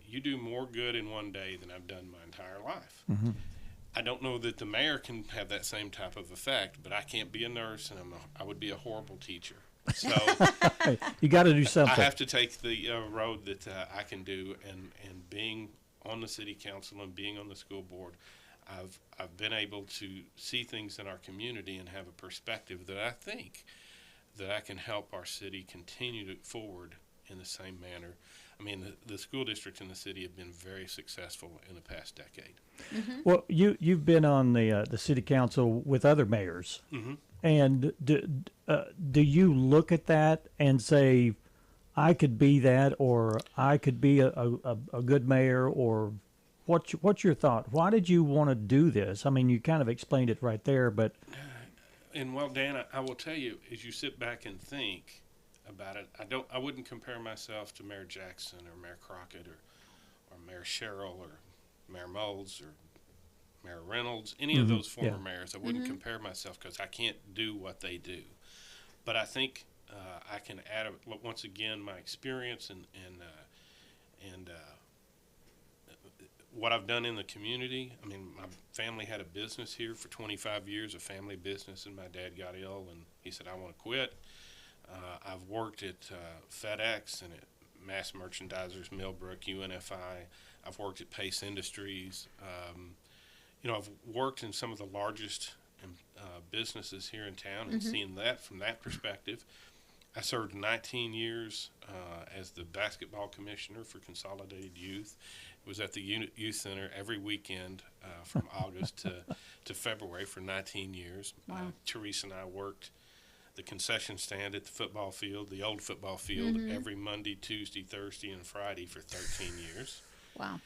you do more good in one day than I've done my entire life. I don't know that the mayor can have that same type of effect, but I can't be a nurse, and I would be a horrible teacher. So You got to do something. I have to take the road that I can do, and being on the city council and being on the school board, I've been able to see things in our community and have a perspective that I think that I can help our city continue forward in the same manner. I mean, the school districts in the city have been very successful in the past decade. Well, you've been on the city council with other mayors, and do you look at that and say, I could be that, or I could be a good mayor, or what's your thought? Why did you want to do this? I mean, you kind of explained it right there, but And well, Dan, I will tell you, as you sit back and think about it, I wouldn't compare myself to Mayor Jackson or Mayor Crockett or Mayor Sherrill or Mayor Moles or Mayor Reynolds, any of those former mayors. I wouldn't compare myself because I can't do what they do. But I think I can add, once again, my experience and what I've done in the community. I mean, my family had a business here for 25 years, a family business, and my dad got ill, and he said, I want to quit. I've worked at FedEx and at Mass Merchandisers, Millbrook, UNFI. I've worked at Pace Industries. I've worked in some of the largest businesses here in town and seen that from that perspective. I served 19 years as the basketball commissioner for Consolidated Youth. Was at the youth center every weekend from August to February for 19 years. Wow. Teresa and I worked the concession stand at the football field, the old football field, every Monday, Tuesday, Thursday, and Friday for 13 years. Wow.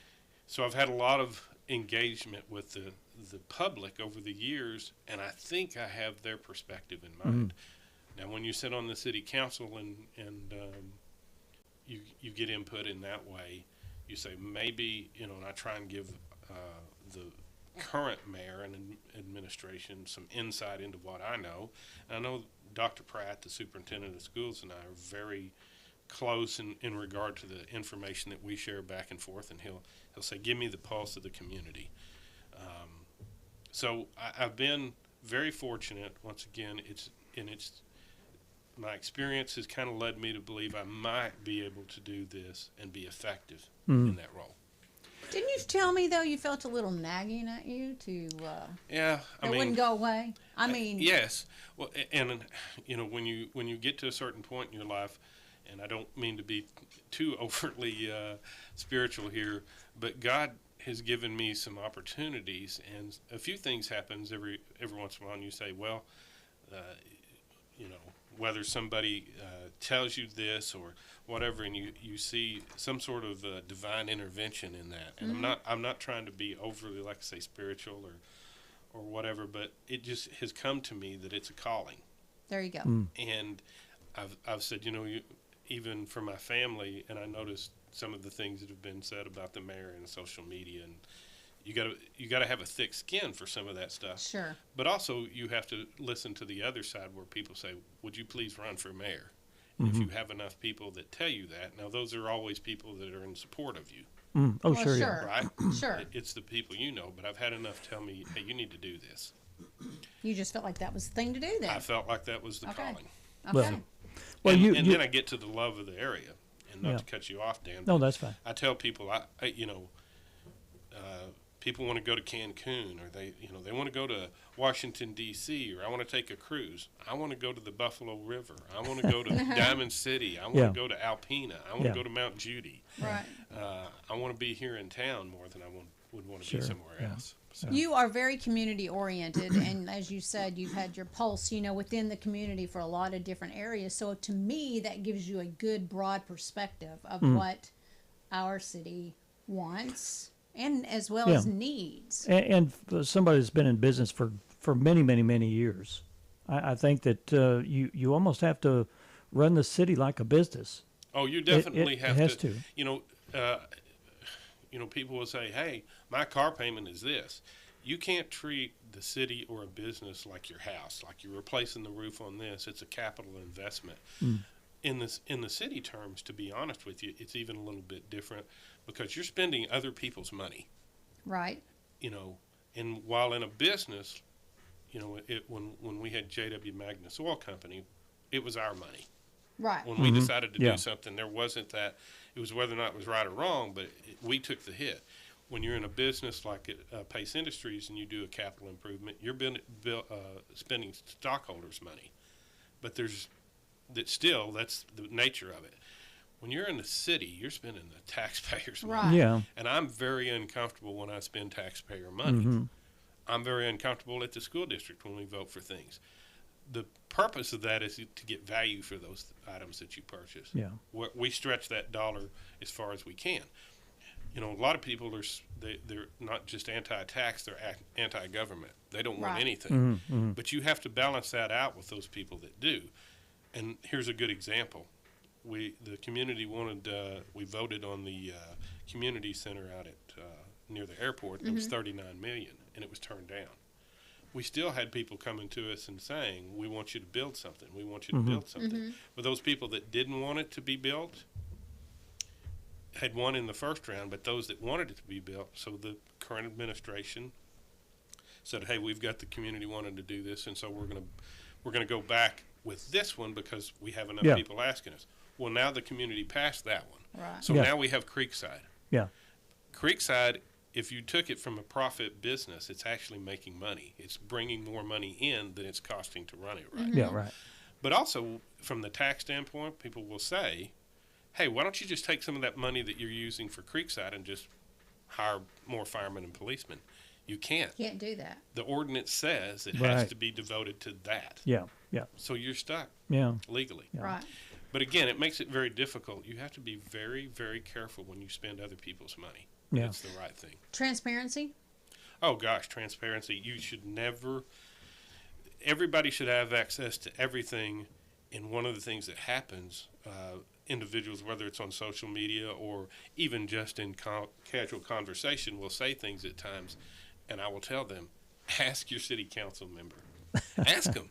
So I've had a lot of engagement with the public over the years, and I think I have their perspective in mind. Now, when you sit on the city council and you get input in that way, you say maybe, and I try and give the current mayor and administration some insight into what I know. And I know Dr. Pratt, the superintendent of schools, and I are very close in regard to the information that we share back and forth, and he'll say, give me the pulse of the community. So I've been very fortunate. Once again, my experience has kind of led me to believe I might be able to do this and be effective in that role. Didn't you tell me though you felt a little nagging at you to? Yeah, it wouldn't go away. I mean, yes. Well, and when you get to a certain point in your life, and I don't mean to be too overtly spiritual here, but God has given me some opportunities, and a few things happens every once in a while. And you say, well, whether somebody tells you this or whatever, and you see some sort of divine intervention in that. And I'm not trying to be overly, like I say, spiritual or whatever, but it just has come to me that it's a calling. There you go. And I've said, even for my family, and I noticed some of the things that have been said about the mayor and social media, and you got to have a thick skin for some of that stuff. Sure. But also you have to listen to the other side where people say, would you please run for mayor? And if you have enough people that tell you that, now those are always people that are in support of you. Oh, Well, sure, yeah. sure. right? Sure. It's the people you know, but I've had enough tell me, hey, you need to do this. You just felt like that was the thing to do then. I felt like that was the Okay. calling. Okay. Well, and then I get to the love of the area, and not Yeah. to cut you off, Dan. No, but that's fine. I tell people, people want to go to Cancun, or they want to go to Washington D.C., or I want to take a cruise. I want to go to the Buffalo River. I want to go to Diamond City. I want Yeah. to go to Alpena. I want Yeah. to go to Mount Judy. Right. I want to be here in town more than I would want to Sure, be somewhere yeah. else. So, You are very community oriented, and as you said, you've had your pulse, within the community for a lot of different areas. So to me, that gives you a good broad perspective of what our city wants and as well as needs. And for somebody that's been in business for many, many, many years, I think that you almost have to run the city like a business. oh, you definitely it have has to. to. People will say, "Hey, my car payment is this." You can't treat the city or a business like your house, like you're replacing the roof on this. It's a capital investment. In the city terms, to be honest with you, it's even a little bit different because you're spending other people's money. Right. And while in a business, when we had JW Magness Oil Company, it was our money. Right. When we decided to Yeah. do something, there wasn't that. It was whether or not it was right or wrong, but we took the hit. When you're in a business like at Pace Industries and you do a capital improvement, you're spending stockholders' money. But that's the nature of it. When you're in the city, you're spending the taxpayers' money. Right. Yeah. And I'm very uncomfortable when I spend taxpayer money. I'm very uncomfortable at the school district when we vote for things. The purpose of that is to get value for those items that you purchase. Yeah. We stretch that dollar as far as we can. A lot of people they're not just anti-tax; they're anti-government. They don't want Right. anything. But you have to balance that out with those people that do. And here's a good example. The community wanted. We voted on the community center out at near the airport. It was $39 million, and it was turned down. We still had people coming to us and saying, "We want you to build something. We want you to build something." But those people that didn't want it to be built had won in the first round, but those that wanted it to be built, so the current administration said, "Hey, we've got the community wanting to do this, and so we're gonna go back with this one because we have enough Yeah. people asking us." Well, now the community passed that one, Right. so Yeah. now we have Creekside. Yeah. Creekside, if you took it from a profit business, it's actually making money. It's bringing more money in than it's costing to run it right. Yeah. Right. But also, from the tax standpoint, people will say, "Hey, why don't you just take some of that money that you're using for Creekside and just hire more firemen and policemen?" You can't. Can't do that. The ordinance says it Right. has to be devoted to that. Yeah. Yeah. So you're stuck Yeah. legally. Right. But again, it makes it very difficult. You have to be very, very careful when you spend other people's money. Yeah. It's the right thing. Transparency. Oh gosh, transparency. You should never. Everybody should have access to everything. And one of the things that happens, individuals, whether it's on social media or even just in casual conversation, will say things at times, and I will tell them, ask your city council member. Ask them.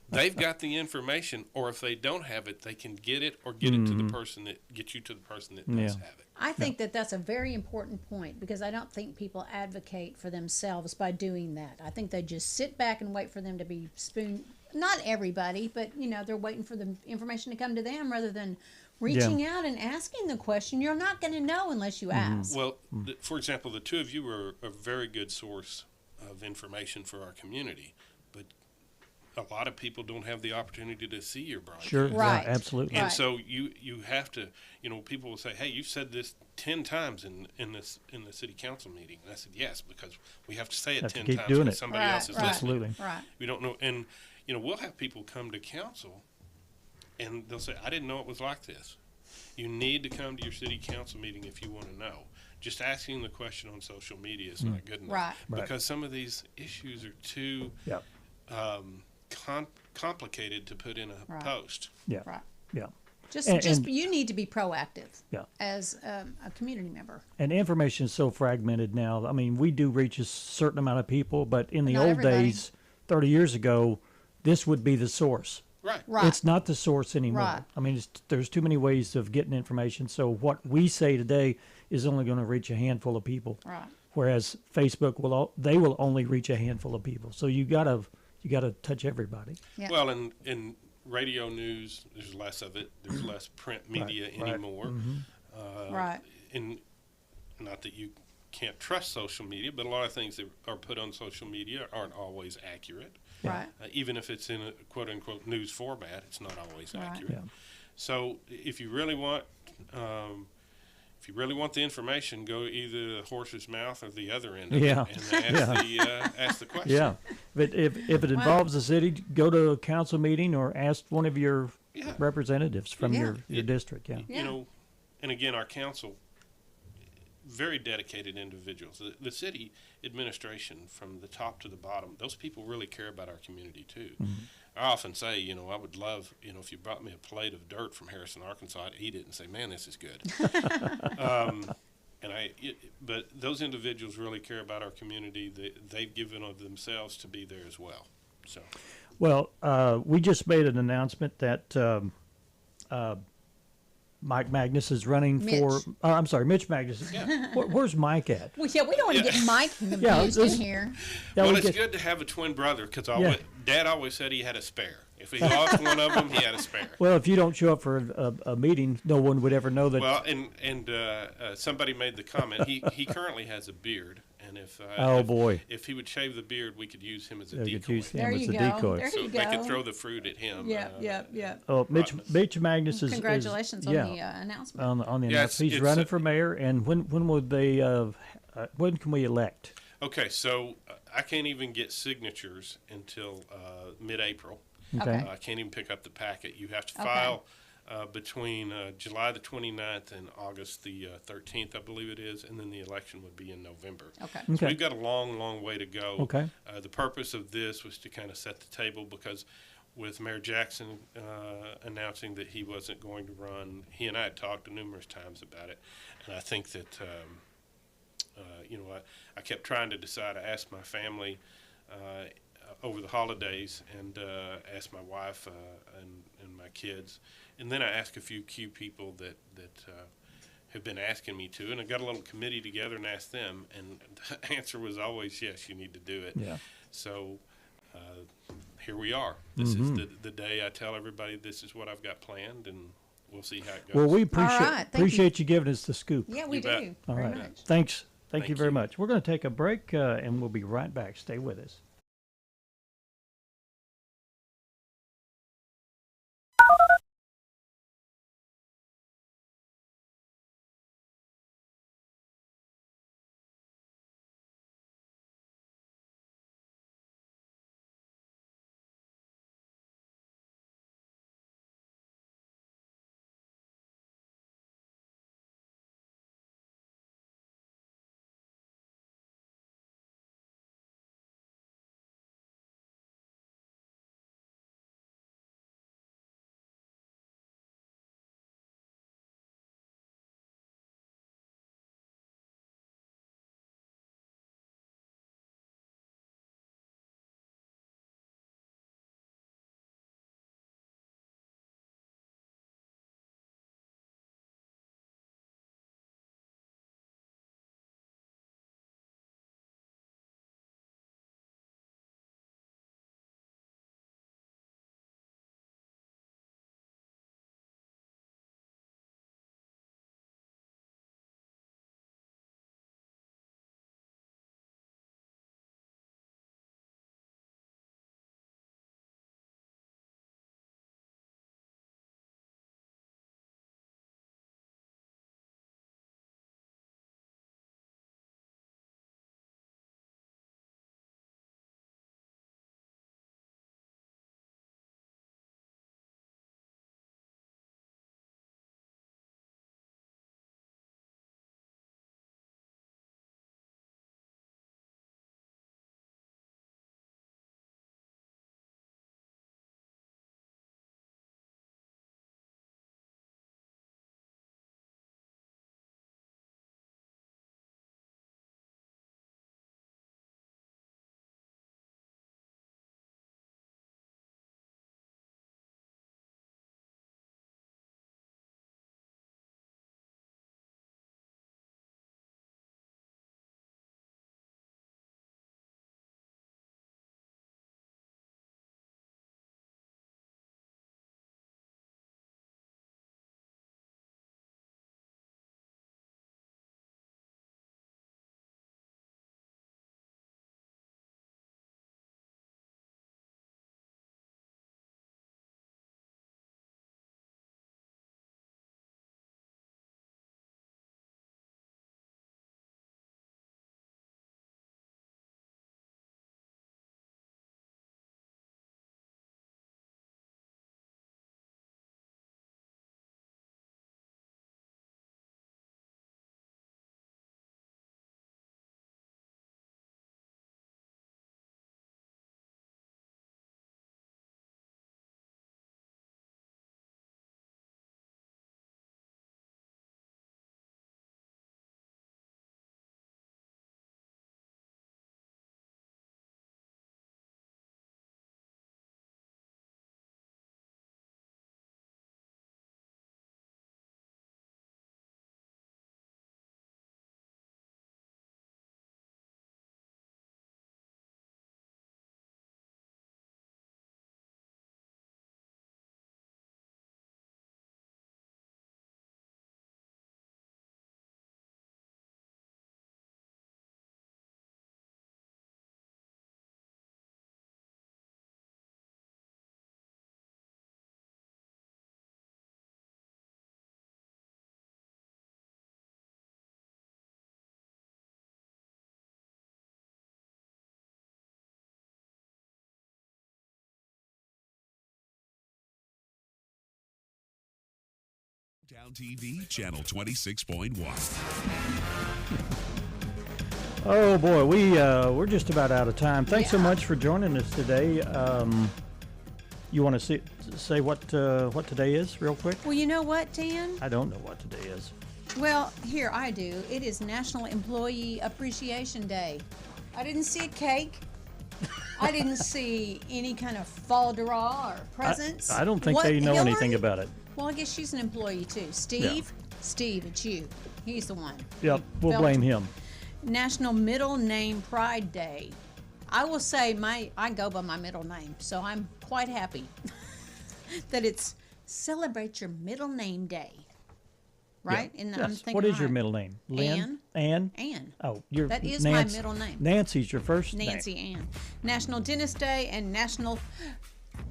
They've got the information, or if they don't have it, they can get it or get it to the person that get you to the person that does have it. I think that that's a very important point because I don't think people advocate for themselves by doing that. I think they just sit back and wait for them to be not everybody, but they're waiting for the information to come to them rather than reaching out and asking the question. You're not going to know unless you ask. Well, for example, the two of you are a very good source of information for our community, but a lot of people don't have the opportunity to see your broadcast. Sure. Right. Yeah, absolutely. And so you have to, people will say, "Hey, you've said this 10 times in the city council meeting." And I said, "Yes, because we have to say it Have to 10 keep times doing when it. somebody Right, else is right. listening." Absolutely. Right. We don't know, and we'll have people come to council, and they'll say, "I didn't know it was like this." You need to come to your city council meeting if you want to know. Just asking the question on social media is not good enough, Right. Right. because some of these issues are too Yeah. complicated to put in a Right. post. Yeah. Right. Yeah. Just And- you need to be proactive Yeah. as a community member. And information is so fragmented now. I mean, we do reach a certain amount of people, but in the Not old everybody. days, 30 years ago, this would be the source. Right. Right. It's not the source anymore. Right. I mean, there's too many ways of getting information. So what we say today is only going to reach a handful of people. Right. Whereas Facebook they will only reach a handful of people. So you gotta touch everybody. Yeah. Well, in radio news, there's less of it. There's less print media anymore. Right. In not that you can't trust social media, but a lot of things that are put on social media aren't always accurate. Right. Even if it's in a quote unquote news format, it's not always Right. accurate. Yeah. So if you really want the information, go either the horse's mouth or the other end of Yeah. it and ask the question. Yeah. But if it involves the city, go to a council meeting or ask one of your representatives from your district. Yeah. You know, and again, our council, very dedicated individuals. The city administration, from the top to the bottom, those people really care about our community too. I often say, you know, I would love, you know, if you brought me a plate of dirt from Harrison, Arkansas, I'd eat it and say, man, this is good. But those individuals really care about our community. They've given of themselves to be there as well. So, Well, we just made an announcement that Mike Magness is running for. Mitch. I'm sorry, Mitch Magness. Where's Mike at? Well, yeah, we don't want to get Mike Yeah, confused in here. Yeah, well, we it's get- good to have a twin brother because Yeah. Dad always said he had a spare. If he lost one of them, he had a spare. Well, if you don't show up for a meeting, no one would ever know that. Well, and somebody made the comment. He currently has a beard, and if he would shave the beard, we could use him as a you decoy. could use him There as you a go. decoy. There So you they go. could throw the fruit at him. Yeah. Oh, Mitch Magness is. Congratulations on yeah, the announcement. on the Yeah, announcement. He's running for mayor, and when would they? When can we elect? Okay, so I can't even get signatures until mid-April. Okay. I can't even pick up the packet. You have to Okay. file between July the 29th and August the 13th, I believe it is, and then the election would be in November. Okay. So Okay. we've got a long, long way to go. Okay. The purpose of this was to kind of set the table because with Mayor Jackson announcing that he wasn't going to run, he and I had talked numerous times about it, and I think that I kept trying to decide. I asked my family over the holidays and asked my wife and my kids, and then I asked a few key people that have been asking me to, and I got a little committee together and asked them, and the answer was always yes, you need to do it. Yeah. So here we are. This is the day I tell everybody this is what I've got planned, and we'll see how it goes. Well, we appreciate right, thank appreciate you giving us the scoop. Yeah, we You do. bet. All Very right. much. Thanks. Thank you Thank very you. much. We're going to take a break, and we'll be right back. Stay with us. Hometown TV, channel 26.1. Oh boy, we're just about out of time. Thanks so much for joining us today. You want to say what today is, real quick? Well, you know what, Dan? I don't know what today is. Well, here I do. It is National Employee Appreciation Day. I didn't see a cake. I didn't see any kind of fall draw or presents. I don't think they know anything about it. Well, I guess she's an employee too. Steve, it's you. He's the one. Yep, we'll blame him. National Middle Name Pride Day. I will say I go by my middle name, so I'm quite happy that it's Celebrate Your Middle Name Day. Right? Yeah. And Yes. I'm thinking, What is your middle name? Lynn? Ann. Oh, that is my middle name. Nancy's your first name. Nancy Ann. National Dentist Day and National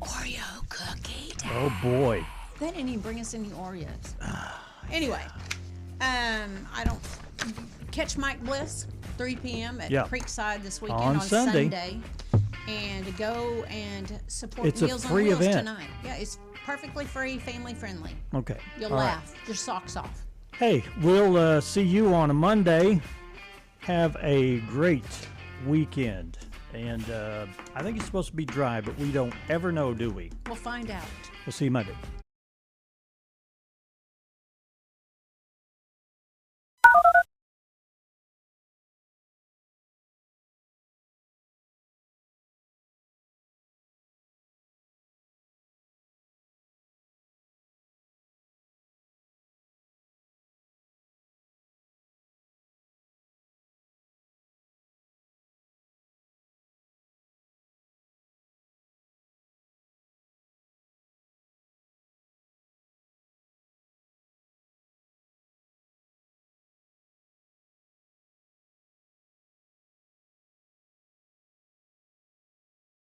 Oreo Cookie Day. Oh boy. They didn't even bring us any Oreos. Anyway, I don't catch Mike Bliss 3 p.m. at Creekside this weekend on Sunday. And go and support Meals on Wheels tonight. Yeah, it's perfectly free, family friendly. Okay. You'll laugh your socks off. Hey, we'll see you on a Monday. Have a great weekend. And I think it's supposed to be dry, but we don't ever know, do we? We'll find out. We'll see you Monday.